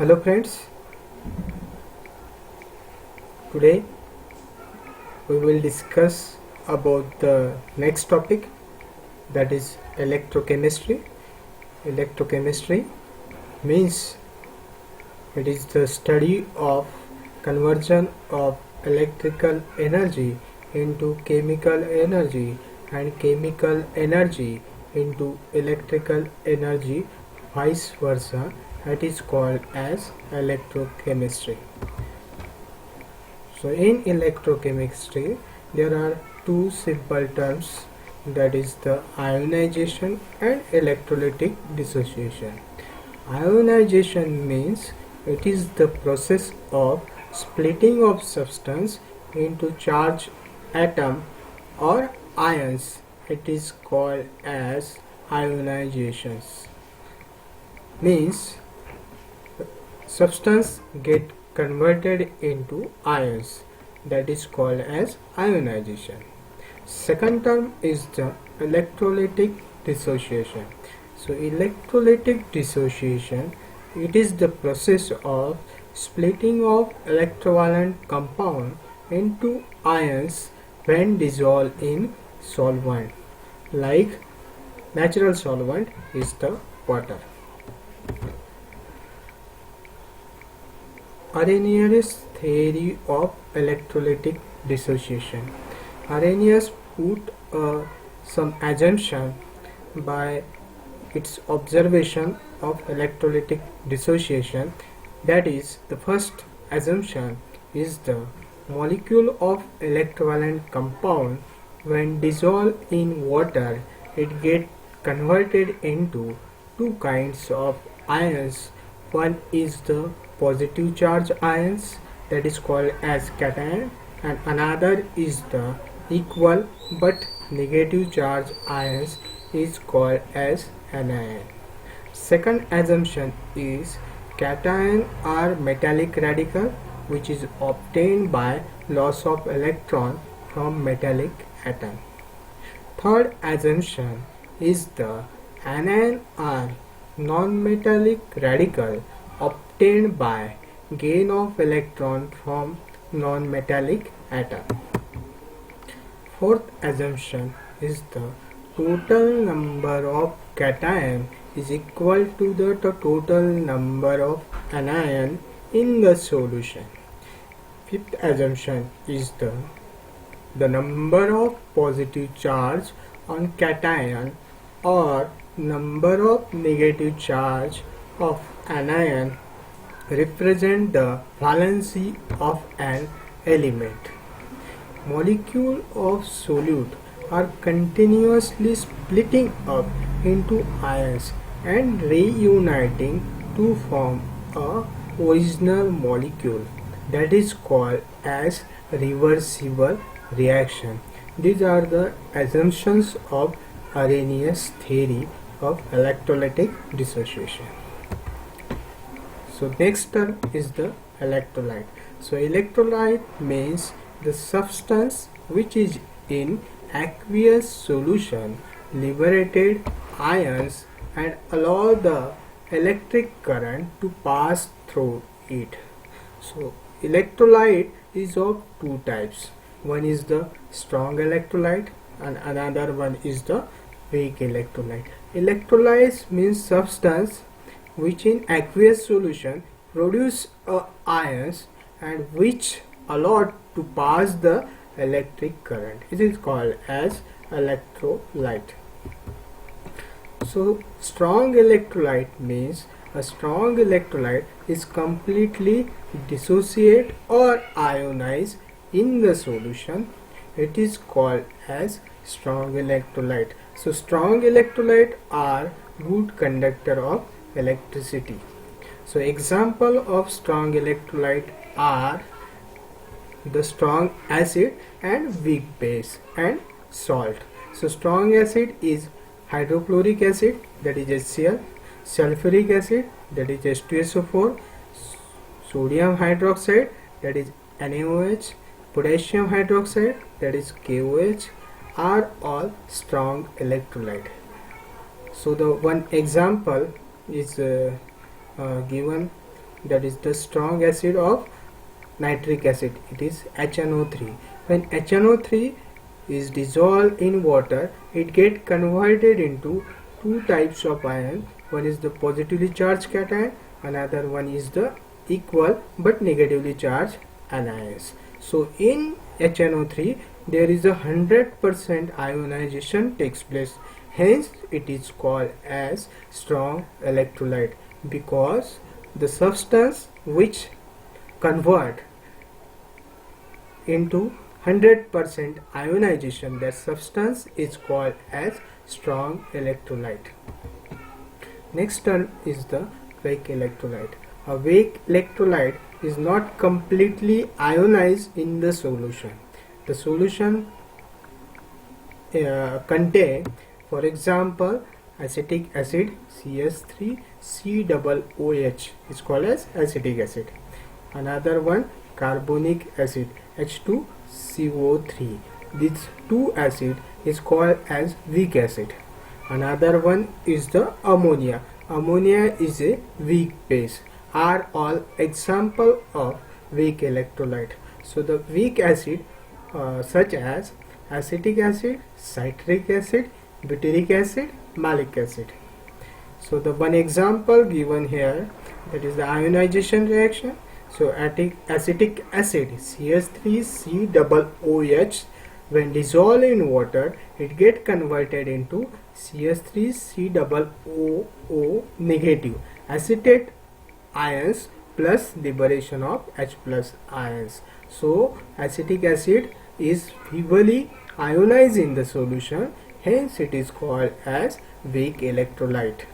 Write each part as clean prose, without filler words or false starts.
Hello friends, today we will discuss about the next topic, that is electrochemistry. Electrochemistry means it is the study of conversion of electrical energy into chemical energy and chemical energy into electrical energy, vice versa. It is called as electrochemistry. So in electrochemistry there are two simple terms, that is the ionization and electrolytic dissociation. Ionization means it is the process of splitting of substance into charged atom or ions. It is called as ionizations. Means substance get converted into ions, that is called as ionization. Second term is the electrolytic dissociation. So electrolytic dissociation, it is the process of splitting of electrovalent compound into ions when dissolved in solvent, like natural solvent is the water. Arrhenius theory of electrolytic dissociation. Arrhenius put some assumption by its observation of electrolytic dissociation. That is, the first assumption is the molecule of electrovalent compound when dissolved in water, it gets converted into two kinds of ions. One is the positive charge ions, that is called as cation, and another is the equal but negative charge ions, is called as anion. Second assumption is cation are metallic radical which is obtained by loss of electron from metallic atom. Third assumption is the anion are non-metallic radical obtained by gain of electron from non-metallic atom. Fourth assumption is the total number of cation is equal to the total number of anion in the solution. Fifth assumption is the number of positive charge on cation or number of negative charge of anion represent the valency of an element. Molecules of solute are continuously splitting up into ions and reuniting to form a original molecule, that is called as reversible reaction. These are the assumptions of Arrhenius theory of electrolytic dissociation. So next term is the electrolyte. So electrolyte means the substance which is in aqueous solution liberated ions and allow the electric current to pass through it. So electrolyte is of two types. One is the strong electrolyte and another one is the weak electrolyte. Electrolytes means substance which in aqueous solution produce ions and which allow to pass the electric current. It is called as electrolyte. So strong electrolyte means a strong electrolyte is completely dissociate or ionize in the solution. It is called as strong electrolyte. So strong electrolyte are good conductor of electricity. So example of strong electrolyte are the strong acid and weak base and salt. So strong acid is hydrochloric acid, that is HCl, sulfuric acid, that is H2SO4, sodium hydroxide, that is NaOH, potassium hydroxide, that is KOH, are all strong electrolyte. So the one example is given that is the strong acid of nitric acid, it is HNO3. When HNO3 is dissolved in water, it gets converted into two types of ion. One is the positively charged cation, another one is the equal but negatively charged anions. So in HNO3 there is a 100% ionization takes place, hence it is called as strong electrolyte, because the substance which convert into 100% ionization, that substance is called as strong electrolyte. Next term is the weak electrolyte. A weak electrolyte is not completely ionized in the solution. The solution contain, for example, acetic acid CS3COOH is called as acetic acid. Another one, carbonic acid H2CO3. These two acid is called as weak acid. Another one is the ammonia. Ammonia is a weak base. Are all example of weak electrolyte. So the weak acid such as acetic acid, citric acid, butyric acid, malic acid. So the one example given here, that is the ionization reaction. So acetic acid CS3COOH, when dissolved in water, it get converted into CS3COO negative acetate ions plus liberation of H plus ions. So acetic acid is heavily ionized in the solution, hence it is called as weak electrolyte.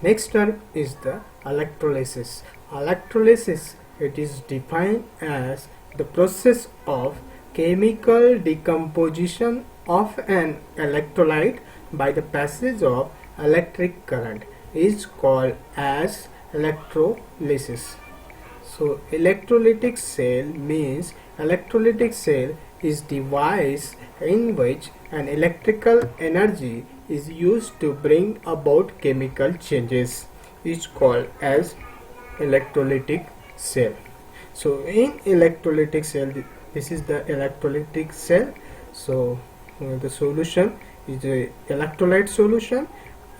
Next term is the electrolysis. Electrolysis, it is defined as the process of chemical decomposition of an electrolyte by the passage of electric current, is called as electrolysis. So electrolytic cell means electrolytic cell is device in which an electrical energy is used to bring about chemical changes, is called as electrolytic cell. So in electrolytic cell, this is the electrolytic cell. So the solution is a electrolyte solution.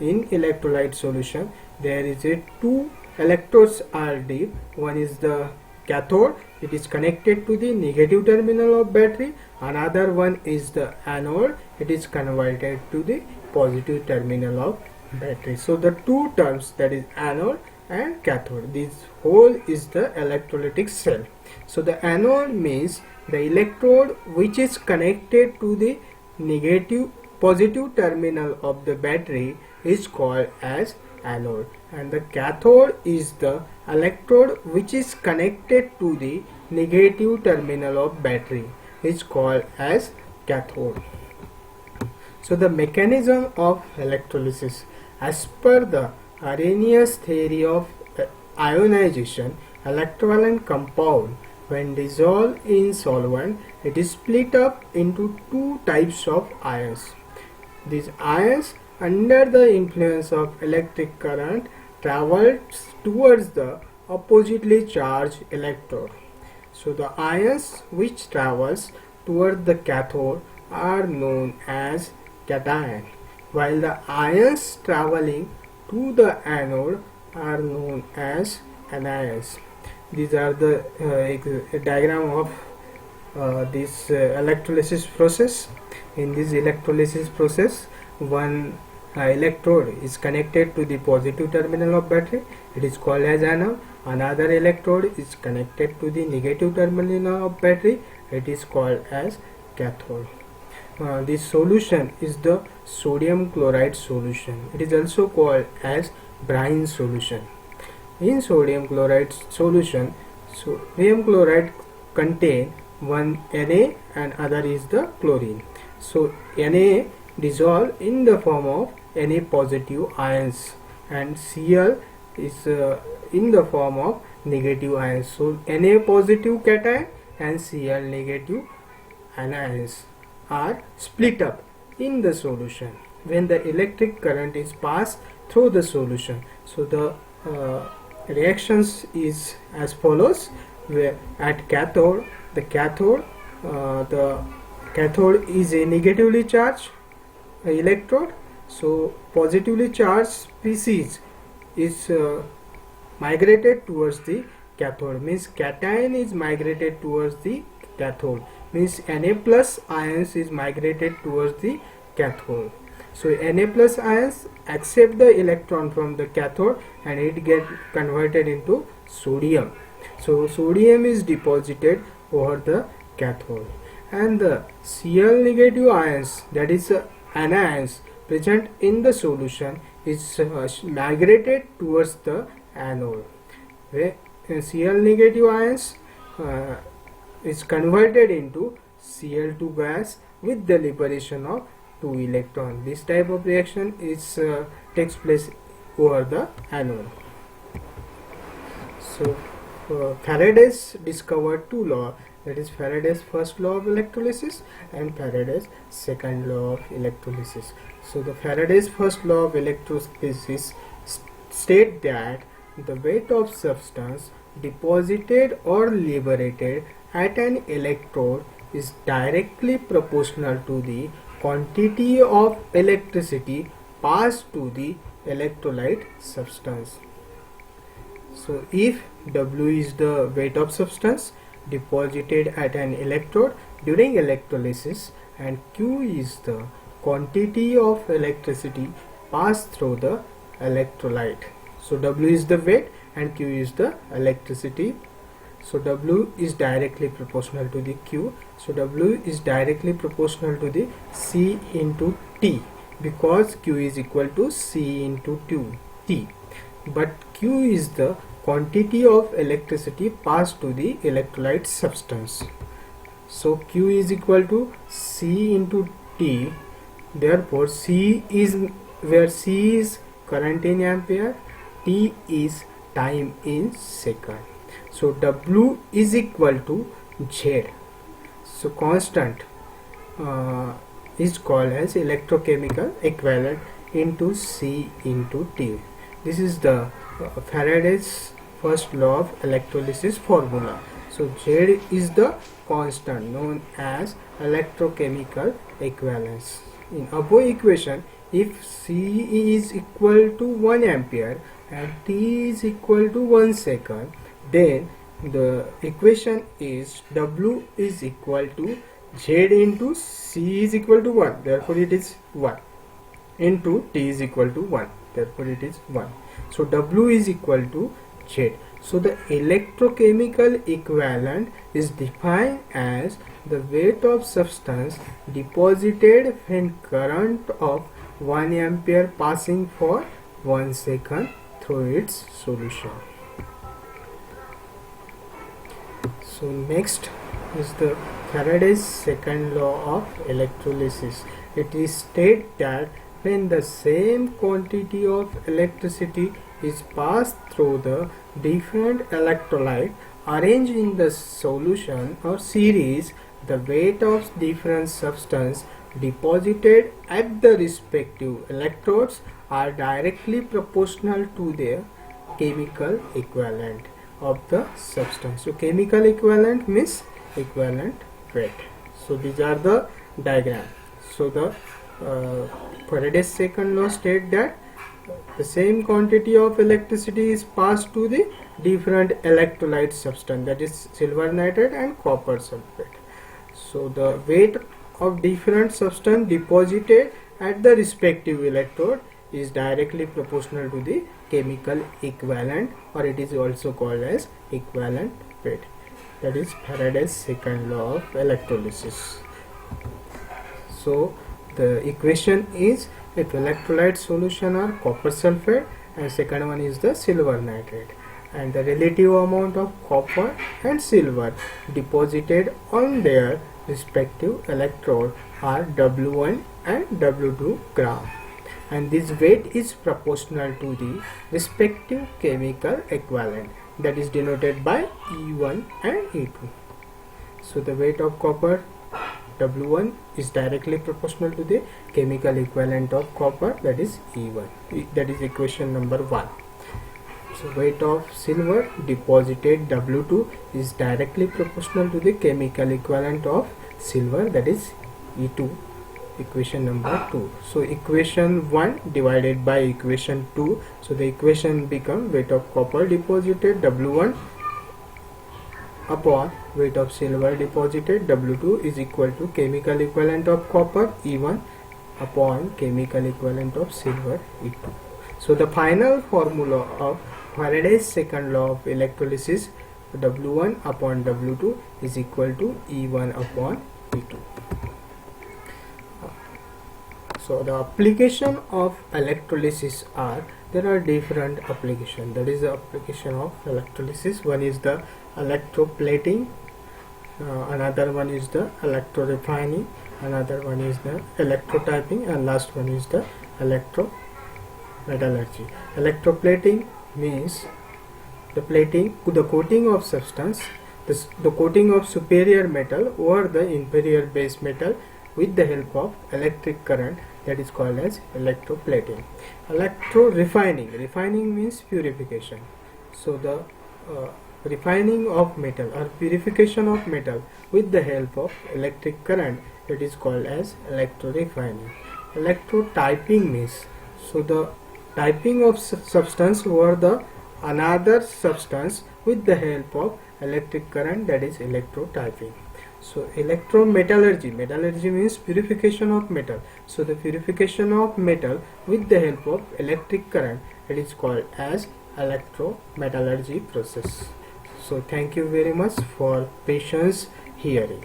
In electrolyte solution there is a two electrodes are deep. One is the cathode, it is connected to the negative terminal of battery. Another one is the anode, it is converted to the positive terminal of battery. So the two terms, that is anode and cathode, this whole is the electrolytic cell. So the anode means the electrode which is connected to the positive terminal of the battery is called as anode, and the cathode is the electrode which is connected to the negative terminal of battery, is called as cathode. So the mechanism of electrolysis, as per the Arrhenius theory of ionization, electrovalent compound when dissolved in solvent, it is split up into two types of ions. These ions, under the influence of electric current, travels towards the oppositely charged electrode. So the ions which travels toward the cathode are known as cation, while the ions traveling to the anode are known as anions. These are the diagram of this electrolysis process. In this electrolysis process, one electrode is connected to the positive terminal of battery, it is called as anode. Another electrode is connected to the negative terminal of battery, it is called as cathode. This solution is the sodium chloride solution. It is also called as brine solution. In sodium chloride solution, sodium chloride contain one Na and other is the chlorine. So Na dissolve in the form of Na positive ions and Cl is in the form of negative ions. So Na positive cation and Cl negative anions are split up in the solution when the electric current is passed through the solution. So the reactions is as follows, where at cathode the cathode is a negatively charged electrode, so positively charged species is migrated towards the cathode, means cation is migrated towards the cathode, means Na plus ions is migrated towards the cathode. So Na plus ions accept the electron from the cathode and it get converted into sodium. So sodium is deposited over the cathode, and the Cl negative ions, that is anions present in the solution, is migrated towards the anode, where Cl negative ions is converted into Cl2 gas with the liberation of 2 electrons. This type of reaction is takes place over the anode. So Faraday's discovered two laws, that is Faraday's first law of electrolysis and Faraday's second law of electrolysis. So the Faraday's first law of electrolysis state that the weight of substance deposited or liberated at an electrode is directly proportional to the quantity of electricity passed to the electrolyte substance. So if W is the weight of substance deposited at an electrode during electrolysis and Q is the quantity of electricity passed through the electrolyte. So W is the weight and Q is the electricity. So W is directly proportional to the Q. So W is directly proportional to the C into T, because Q is equal to C into T. But Q is the quantity of electricity passed to the electrolyte substance. So Q is equal to C into T. Therefore C is, where C is current in ampere, T is time in second. So W is equal to Z. So constant is called as electrochemical equivalent into C into T. This is the Faraday's first law of electrolysis formula. So Z is the constant known as electrochemical equivalence. In above equation, if C is equal to 1 ampere and T is equal to 1 second, then the equation is W is equal to Z into C is equal to 1, therefore it is 1, into T is equal to 1, therefore it is 1. So W is equal to Z. So the electrochemical equivalent is defined as the weight of substance deposited when current of 1 ampere passing for 1 second through its solution. So next is the Faraday's second law of electrolysis. It is stated that when the same quantity of electricity is passed through the different electrolyte arranged in the solution or series, the weight of different substance deposited at the respective electrodes are directly proportional to their chemical equivalent of the substance. So chemical equivalent means equivalent weight. So these are the diagram. So the Faraday's second law states that the same quantity of electricity is passed to the different electrolyte substance, that is silver nitrate and copper sulfate. So the weight of different substance deposited at the respective electrode is directly proportional to the chemical equivalent, or it is also called as equivalent weight. That is Faraday's second law of electrolysis. So the equation is, if electrolyte solution are copper sulfate and second one is the silver nitrate, and the relative amount of copper and silver deposited on their respective electrode are W1 and W2 gram, and this weight is proportional to the respective chemical equivalent, that is denoted by E1 and E2. So the weight of copper W1 is directly proportional to the chemical equivalent of copper, that is E1. That is equation number 1. So weight of silver deposited W2 is directly proportional to the chemical equivalent of silver, that is E2, equation number 2. So equation 1 divided by equation 2, so the equation become weight of copper deposited W1 upon weight of silver deposited W2 is equal to chemical equivalent of copper E1 upon chemical equivalent of silver E2. So the final formula of Faraday's second law of electrolysis, W1 upon W2 is equal to E1 upon E2. So the application of electrolysis are, there are different applications. That is the application of electrolysis. One is the electroplating, another one is the electrorefining, another one is the electrotyping, and last one is the electrometallurgy. Electroplating means the coating of substance, the coating of superior metal over the inferior base metal with the help of electric current, that is called as electroplating. Refining means purification. So the refining of metal or purification of metal with the help of electric current, that is called as electrorefining. Electrotyping means, so the typing of substance over the another substance with the help of electric current, that is electrotyping. So electrometallurgy means purification of metal. So the purification of metal with the help of electric current, it is called as electrometallurgy process. So thank you very much for patience hearing.